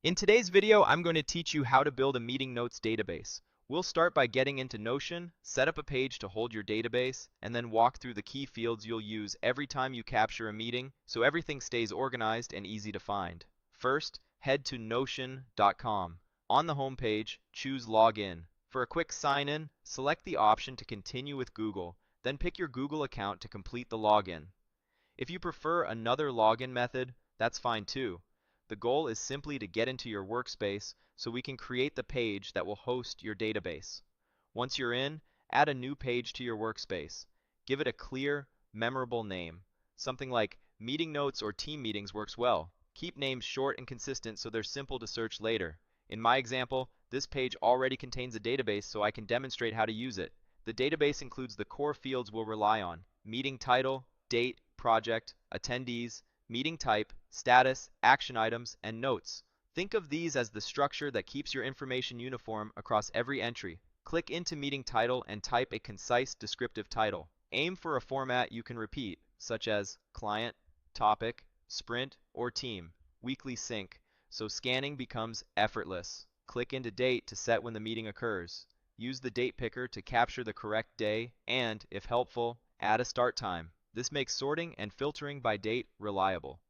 In today's video, I'm going to teach you how to build a meeting notes database. We'll start by getting into Notion, set up a page to hold your database, and then walk through the key fields you'll use every time you capture a meeting so everything stays organized and easy to find. First, head to Notion.com. On the home page, choose Login. For a quick sign-in, select the option to continue with Google, then pick your Google account to complete the login. If you prefer another login method, that's fine too. The goal is simply to get into your workspace so we can create the page that will host your database. Once you're in, add a new page to your workspace. Give it a clear, memorable name. Something like Meeting Notes or Team Meetings works well. Keep names short and consistent so they're simple to search later. In my example, this page already contains a database so I can demonstrate how to use it. The database includes the core fields we'll rely on: meeting title, date, project, attendees, meeting type, status, action items, and notes. Think of these as the structure that keeps your information uniform across every entry. Click into meeting title and type a concise descriptive title. Aim for a format you can repeat, such as client, topic, sprint, or team, weekly sync, so scanning becomes effortless. Click into date to set when the meeting occurs. Use the date picker to capture the correct day and, if helpful, add a start time. This makes sorting and filtering by date reliable.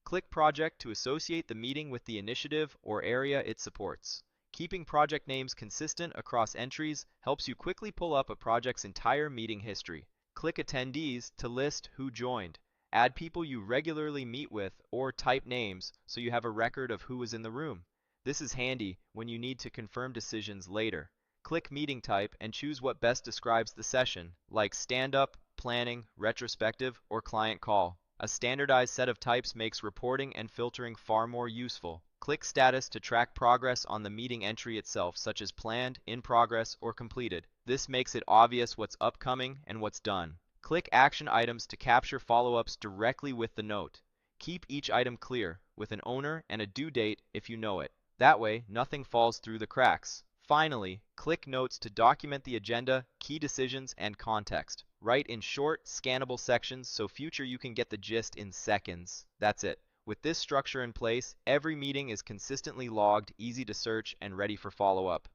Click Project to associate the meeting with the initiative or area it supports. Keeping project names consistent across entries helps you quickly pull up a project's entire meeting history. Click Attendees to list who joined. Add people you regularly meet with or type names so you have a record of who was in the room. This is handy when you need to confirm decisions later. Click Meeting Type and choose what best describes the session, like stand-up, planning, retrospective, or client call. A standardized set of types makes reporting and filtering far more useful. Click Status to track progress on the meeting entry itself, such as planned, in progress, or completed. This makes it obvious what's upcoming and what's done. Click Action Items to capture follow-ups directly with the note. Keep each item clear, with an owner and a due date if you know it. That way, nothing falls through the cracks. Finally, click Notes to document the agenda, key decisions, and context. Write in short, scannable sections so future you can get the gist in seconds. That's it. With this structure in place, every meeting is consistently logged, easy to search, and ready for follow-up.